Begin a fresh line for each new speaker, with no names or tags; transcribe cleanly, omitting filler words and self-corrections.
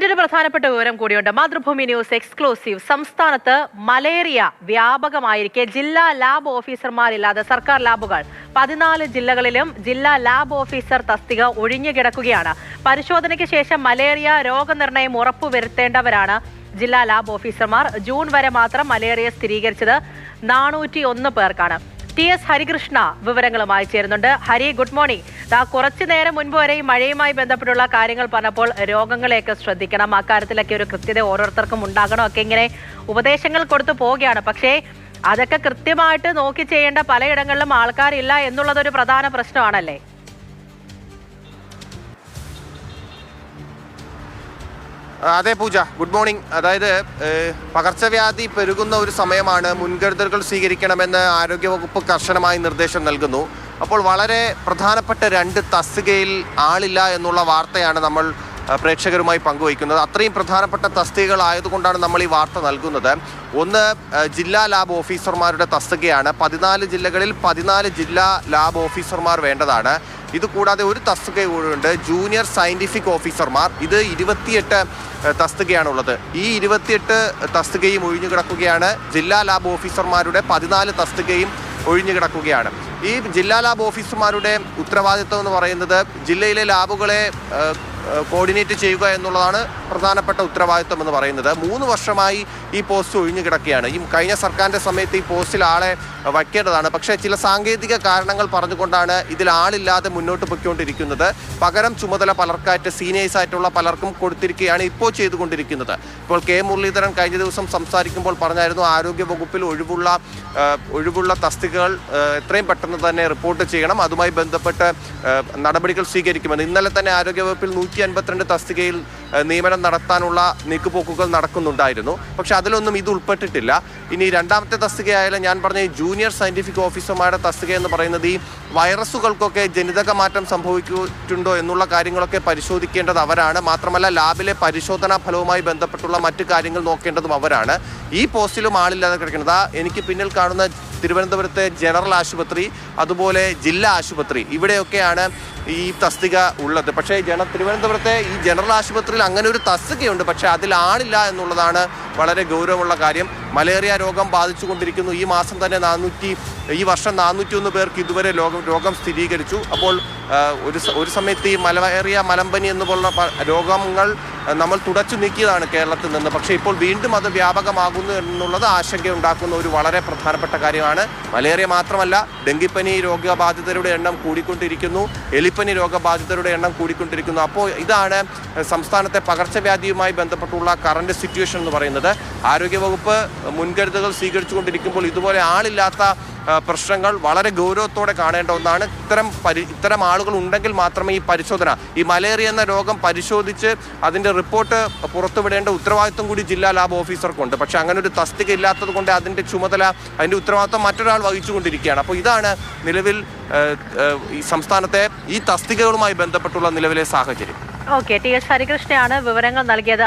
മറ്റൊരു പ്രധാനപ്പെട്ട വിവരം കൂടിയുണ്ട്. Mathrubhumi news exclusive. സംസ്ഥാനത്ത് മലേറിയ വ്യാപകമായിരിക്കെ ജില്ലാ ലാബ് ഓഫീസർമാരില്ലാതെ സർക്കാർ ലാബുകൾ 14 ജില്ലകളിലും ജില്ലാ ലാബ് ഓഫീസർ തസ്തിക ഒഴിഞ്ഞു കിടക്കുകയാണ്. പരിശോധനയ്ക്ക് ശേഷം മലേറിയ രോഗനിർണയം ഉറപ്പുവരുത്തേണ്ടവരാണ് ജില്ലാ ലാബ് ഓഫീസർമാർ. ജൂൺ വരെ മാത്രം മലേറിയ സ്ഥിരീകരിച്ചത് 401 പേർക്കാണ്. TS ഹരികൃഷ്ണ വിവരങ്ങളുമായി ചേരുന്നുണ്ട്. Hari, good morning. കുറച്ചു നേരം മുൻപ് വരെ ഈ മഴയുമായി ബന്ധപ്പെട്ടുള്ള കാര്യങ്ങൾ പറഞ്ഞപ്പോൾ രോഗങ്ങളെയൊക്കെ ശ്രദ്ധിക്കണം, അക്കാര്യത്തിലൊക്കെ ഒരു കൃത്യത ഓരോരുത്തർക്കും ഉണ്ടാകണം ഒക്കെ ഇങ്ങനെ ഉപദേശങ്ങൾ കൊടുത്തു പോവുകയാണ്. പക്ഷേ അതൊക്കെ കൃത്യമായിട്ട് നോക്കി ചെയ്യേണ്ട പലയിടങ്ങളിലും ആൾക്കാരില്ല എന്നുള്ളതൊരു പ്രധാന പ്രശ്നമാണല്ലേ?
അതെ പൂജ, ഗുഡ് മോർണിംഗ്. അതായത് പകർച്ചവ്യാധി പെരുകുന്ന ഒരു സമയമാണ്, മുൻകരുതലുകൾ സ്വീകരിക്കണമെന്ന് ആരോഗ്യവകുപ്പ് കർശനമായി നിർദ്ദേശം നൽകുന്നു. അപ്പോൾ വളരെ പ്രധാനപ്പെട്ട 2 തസ്തികയിൽ ആളില്ല എന്നുള്ള വാർത്തയാണ് നമ്മൾ പ്രേക്ഷകരുമായി പങ്കുവയ്ക്കുന്നത്. അത്രയും പ്രധാനപ്പെട്ട തസ്തികകളായതുകൊണ്ടാണ് നമ്മൾ ഈ വാർത്ത നൽകുന്നത്. ഒന്ന് ജില്ലാ ലാബ് ഓഫീസർമാരുടെ തസ്തികയാണ്. 14 ജില്ലകളിൽ 14 ജില്ലാ ലാബ് ഓഫീസർമാർ വേണ്ടതാണ്. ഇതുകൂടാതെ ഒരു തസ്തിക കൂടിയുണ്ട്, ജൂനിയർ സയൻറ്റിഫിക് ഓഫീസർമാർ. ഇത് 28 തസ്തികയാണുള്ളത്. ഈ 28 തസ്തികയും ഒഴിഞ്ഞു കിടക്കുകയാണ്. ജില്ലാ ലാബ് ഓഫീസർമാരുടെ 14 തസ്തികയും ഒഴിഞ്ഞു കിടക്കുകയാണ്. ഈ ജില്ലാ ലാബ് ഓഫീസർമാരുടെ ഉത്തരവാദിത്വം എന്ന് പറയുന്നത് ജില്ലയിലെ ലാബുകളെ കോർഡിനേറ്റ് ചെയ്യുക എന്നുള്ളതാണ് പ്രധാനപ്പെട്ട ഉത്തരവാദിത്വം എന്ന് പറയുന്നത്. 3 വർഷമായി ഈ പോസ്റ്റ് ഒഴിഞ്ഞു കിടക്കുകയാണ്. ഈ കഴിഞ്ഞ സർക്കാരിൻ്റെ സമയത്ത് ഈ പോസ്റ്റിൽ ആളെ വയ്ക്കേണ്ടതാണ്. പക്ഷേ ചില സാങ്കേതിക കാരണങ്ങൾ പറഞ്ഞുകൊണ്ടാണ് ഇതിൽ ആളില്ലാതെ മുന്നോട്ട് പൊയ്ക്കൊണ്ടിരിക്കുന്നത്. പകരം ചുമതല പലർക്കായിട്ട് സീനിയേഴ്സ് ആയിട്ടുള്ള പലർക്കും കൊടുത്തിരിക്കുകയാണ് ഇപ്പോൾ ചെയ്തുകൊണ്ടിരിക്കുന്നത്. ഇപ്പോൾ കെ മുരളീധരൻ കഴിഞ്ഞ ദിവസം സംസാരിക്കുമ്പോൾ പറഞ്ഞായിരുന്നു, ആരോഗ്യ വകുപ്പിൽ ഒഴിവുള്ള തസ്തികകൾ എത്രയും പെട്ടെന്ന് തന്നെ റിപ്പോർട്ട് ചെയ്യണം, അതുമായി ബന്ധപ്പെട്ട് നടപടികൾ സ്വീകരിക്കുമെന്ന്. ഇന്നലെ തന്നെ ആരോഗ്യവകുപ്പിൽ 152 തസ്തികയിൽ നിയമനം നടത്താനുള്ള നീക്കുപോക്കുകൾ നടക്കുന്നുണ്ടായിരുന്നു. പക്ഷെ അതിലൊന്നും ഇത് ഉൾപ്പെട്ടിട്ടില്ല. ഇനി രണ്ടാമത്തെ തസ്തികയായാലും ഞാൻ പറഞ്ഞ ജൂനിയർ സയൻറ്റിഫിക് ഓഫീസർമാരുടെ തസ്തിക എന്ന് പറയുന്നത് ഈ വൈറസുകൾക്കൊക്കെ ജനിതക മാറ്റം സംഭവിച്ചിട്ടുണ്ടോ എന്നുള്ള കാര്യങ്ങളൊക്കെ പരിശോധിക്കേണ്ടത് അവരാണ്. മാത്രമല്ല ലാബിലെ പരിശോധനാ ഫലവുമായി ബന്ധപ്പെട്ടുള്ള മറ്റു കാര്യങ്ങൾ നോക്കേണ്ടതും അവരാണ്. ഈ പോസ്റ്റിലും ആളില്ലാതെ കിടക്കുന്നത്. എനിക്ക് പിന്നിൽ കാണുന്ന തിരുവനന്തപുരത്തെ ജനറൽ ആശുപത്രി, അതുപോലെ ജില്ലാ ആശുപത്രി, ഇവിടെയൊക്കെയാണ് ഈ തസ്തിക ഉള്ളത്. പക്ഷേ തിരുവനന്തപുരത്തെ ഈ ജനറൽ ആശുപത്രിയിൽ അങ്ങനെ ഒരു തസ്തികയുണ്ട്, പക്ഷേ അതിൽ ആളില്ല എന്നുള്ളതാണ് വളരെ ഗൗരവമുള്ള കാര്യം. മലേറിയ രോഗം ബാധിച്ചുകൊണ്ടിരിക്കുന്നു. ഈ മാസം തന്നെ ഈ വർഷം 401 പേർക്ക് ഇതുവരെ രോഗം സ്ഥിരീകരിച്ചു. അപ്പോൾ ഒരു സമയത്ത് ഈ മലേറിയ, മലമ്പനി എന്നുപോലുള്ള രോഗങ്ങൾ നമ്മൾ തുടച്ചു നീക്കിയതാണ് കേരളത്തിൽ നിന്ന്. പക്ഷേ ഇപ്പോൾ വീണ്ടും അത് വ്യാപകമാകുന്നു എന്നുള്ളത് ആശങ്കയുണ്ടാക്കുന്ന ഒരു വളരെ പ്രധാനപ്പെട്ട കാര്യമാണ്. മലേറിയ മാത്രമല്ല, ഡെങ്കിപ്പനി രോഗബാധിതരുടെ എണ്ണം കൂടിക്കൊണ്ടിരിക്കുന്നു, എലിപ്പനി രോഗബാധിതരുടെ എണ്ണം കൂടിക്കൊണ്ടിരിക്കുന്നു. അപ്പോൾ ഇതാണ് സംസ്ഥാനത്തെ പകർച്ചവ്യാധിയുമായി ബന്ധപ്പെട്ടുള്ള കറണ്ട് സിറ്റുവേഷൻ എന്ന് പറയുന്നത്. ആരോഗ്യവകുപ്പ് മുൻകരുതലുകൾ സ്വീകരിച്ചുകൊണ്ടിരിക്കുമ്പോൾ ഇതുപോലെ ആളില്ലാത്ത പ്രശ്നങ്ങൾ വളരെ ഗൗരവത്തോടെ കാണേണ്ട ഒന്നാണ്. ഇത്തരം ആളുകൾ ഉണ്ടെങ്കിൽ മാത്രമേ ഈ പരിശോധന, ഈ മലേറിയ എന്ന രോഗം പരിശോധിച്ച് അതിൻ്റെ റിപ്പോർട്ട് പുറത്തുവിടേണ്ട ഉത്തരവാദിത്വം കൂടി ജില്ലാ ലാബ് ഓഫീസർക്കുണ്ട്. പക്ഷെ അങ്ങനെ ഒരു തസ്തിക ഇല്ലാത്തത് കൊണ്ട് അതിൻ്റെ ചുമതല, അതിൻ്റെ ഉത്തരവാദിത്വം മറ്റൊരാൾ വഹിച്ചുകൊണ്ടിരിക്കുകയാണ്. അപ്പോൾ ഇതാണ് നിലവിൽ ഈ സംസ്ഥാനത്തെ ഈ തസ്തികകളുമായി ബന്ധപ്പെട്ടുള്ള നിലവിലെ സാഹചര്യം.
TS ഹരികൃഷ്ണയാണ് വിവരങ്ങൾ നൽകിയത്.